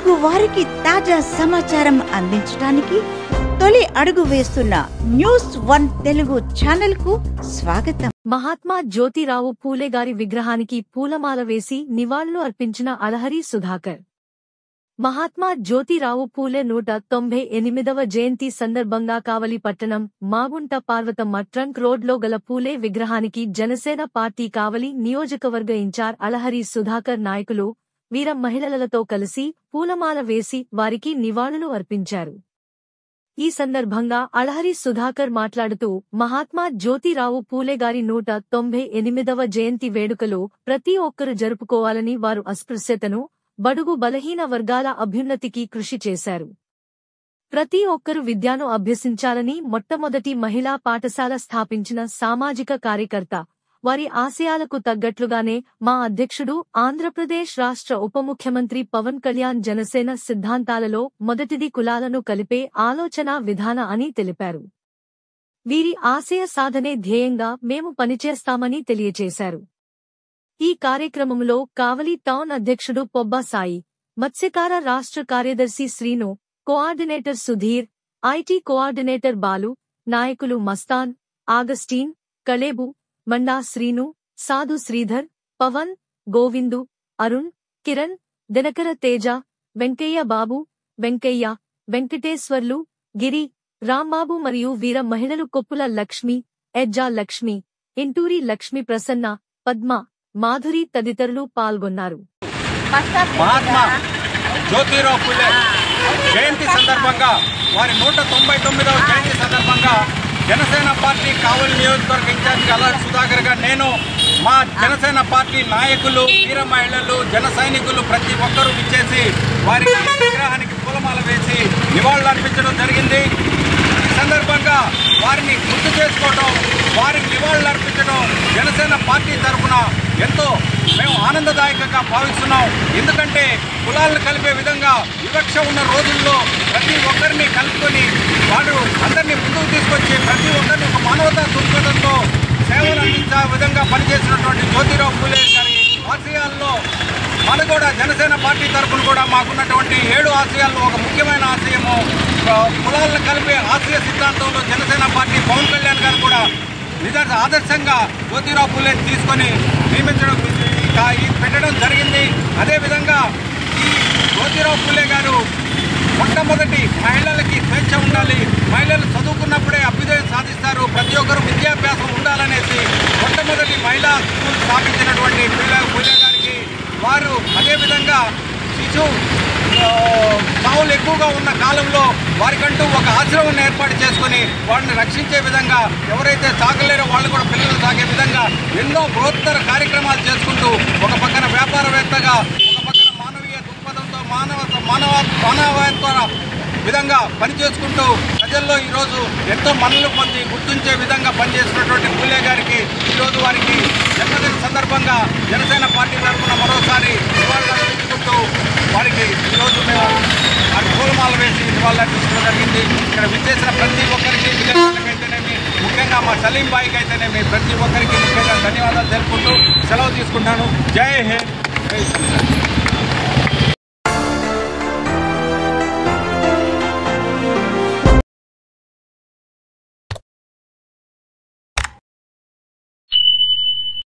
తెలుగు వారికి తాజా సమాచారం అందించడానికి తొలి అడుగు వేస్తున్న న్యూస్1 తెలుగు ఛానల్ కు స్వాగతం. మహాత్మా జ్యోతిరావు పూలే గారి విగ్రహానికి పూలమాల వేసి నివాళులు అర్పించిన అలహరి సుధాకర్. మహాత్మా జ్యోతిరావు పూలే 198వ జయంతి సందర్భంగా కావలి పట్టణం మాగుంట పార్వతమ్మ ట్రంక్ రోడ్లో గల పూలే విగ్రహానికి జనసేన పార్టీ కావలి నియోజకవర్గ ఇన్ఛార్జ్ అలహరి సుధాకర్ నాయకులు వీర మహిళలతో కలిసి పూలమాల వేసి వారికి నివాళులు అర్పించారు. ఈ సందర్భంగా అలహరి సుధాకర్ మాట్లాడుతూ మహాత్మా జ్యోతిరావు పూలే గారి 198వ జయంతి వేడుకలు ప్రతి ఒక్కరూ జరుపుకోవాలని వారు అస్పృశ్యతను, బడుగు బలహీన వర్గాల అభ్యున్నతికి కృషి చేశారు. ప్రతి ఒక్కరూ విద్యను అభ్యసించాలని మొట్టమొదటి మహిళా పాఠశాల స్థాపించిన సామాజిక కార్యకర్త. వారి ఆశయాలకు తగ్గట్లుగానే మా అధ్యక్షుడు ఆంధ్రప్రదేశ్ రాష్ట్ర ఉప ముఖ్యమంత్రి పవన్ కళ్యాణ్ జనసేన సిద్ధాంతాలలో మొదటిది కులాలను కలిపే ఆలోచనా విధాన అని తెలిపారు. వీరి ఆశయ సాధనే ధ్యేయంగా మేము పనిచేస్తామని తెలియచేశారు. ఈ కార్యక్రమంలో కావలి టౌన్ అధ్యక్షుడు పొబ్బా సాయి, మత్స్యకార రాష్ట్ర కార్యదర్శి Srinu, coordinator Sudheer, IT coordinator Balu, నాయకులు మస్తాన్, ఆగస్టీన్, కళేబు, మండా శ్రీను, సాధు శ్రీధర్, పవన్, గోవిందు, అరుణ్, కిరణ్, దినకర తేజ, వెంకయ్య బాబు, వెంకయ్య, వెంకటేశ్వర్లు, గిరి, రాంబాబు మరియు వీర మహిళలు కొప్పుల లక్ష్మి, ఎజ్జా లక్ష్మి, ఇంటూరి లక్ష్మి ప్రసన్న, పద్మ, మాధురి తదితరులు పాల్గొన్నారు. మహాత్మా జ్యోతిరావు పూలే జయంతి సందర్భంగా వారి 199వ జయంతి సందర్భంగా జనసేన పార్టీ కావలి నియోజకవర్గ ఇన్ఛార్జి అలహరి సుధాకర్ గారు, నేను మా జనసేన పార్టీ నాయకులు, వీర మహిళలు, జన సైనికులు ప్రతి ఒక్కరూ విచ్చేసి వారికి విగ్రహానికి పూలమాల వేసి నివాళులు అర్పించడం జరిగింది. ఈ సందర్భంగా వారిని గుర్తు చేసుకోవడం, వారికి నివాళులు అర్పించడం జనసేన పార్టీ తరఫున ఎంతో మేము ఆనందదాయకంగా భావిస్తున్నాం. ఎందుకంటే కులాలను కలిపే విధంగా వివక్ష ఉన్న రోజుల్లో ప్రతి ఒక్కరిని కలుపుకొని వారు అందరినీ ముందుకు తీసుకొచ్చి ప్రతి ఒక్కరిని ఒక మానవతా దృక్పథంతో సేవలు అందించే విధంగా పనిచేసినటువంటి జ్యోతిరావు పూలే గారి ఆశయాల్లో మనం కూడా జనసేన పార్టీ తరఫున కూడా మాకున్నటువంటి 7 ఆశయాల్లో ఒక ముఖ్యమైన ఆశయము కులాలను కలిపే ఆశయ సిద్ధాంతంలో జనసేన పార్టీ పవన్ కళ్యాణ్ గారు కూడా ఆదర్శంగా జ్యోతిరావు పూలేని తీసుకొని నియమించడం పెట్టడం జరిగింది. అదేవిధంగా ఈ జ్యోతిరావు పూలే గారు మొట్టమొదటి మహిళలకి స్వేచ్ఛ ఉండాలి, మహిళలు చదువుకున్నప్పుడే అభ్యుదయం సాధిస్తారు, ప్రతి ఒక్కరూ విద్యాభ్యాసం ఉండాలనేసి మొట్టమొదటి మహిళా స్కూల్ స్థాపించినటువంటి పూలే గారికి వారు అదేవిధంగా శిశు సావులు ఎక్కువగా ఉన్న కాలంలో వారికంటూ ఒక ఆశ్రమాన్ని ఏర్పాటు చేసుకుని వారిని రక్షించే విధంగా, ఎవరైతే సాగలేరో వాళ్ళు కూడా పిల్లలు సాగే విధంగా ఎన్నో బృహత్తర కార్యక్రమాలు చేసుకుంటూ ఒక పక్కన వ్యాపారవేత్తగా, ఒక పక్కన మానవీయ దృక్పథంతో మానవత్వ విధంగా పనిచేసుకుంటూ ప్రజల్లో ఈరోజు ఎంతో మన్నలు పొంది గుర్తించే విధంగా పనిచేసినటువంటి పూలే గారికి ఈరోజు వారికి జన్మదిన సందర్భంగా జనసేన పార్టీ తరఫున మరోసారి నివాళులు అర్పించుకుంటూ వారికి ఈరోజు మేము పూలమాల వేసి నివాళులు అర్పించడం జరిగింది. ఇక్కడ విచ్చేసిన ప్రతి ఒక్కరికి, విలేకరులకైతేనేమి, ముఖ్యంగా మా సలీం బాయికి అయితేనేమి ప్రతి ఒక్కరికి ముఖ్యంగా ధన్యవాదాలు తెలుపుకుంటూ సెలవు తీసుకుంటాను. జై హింద్.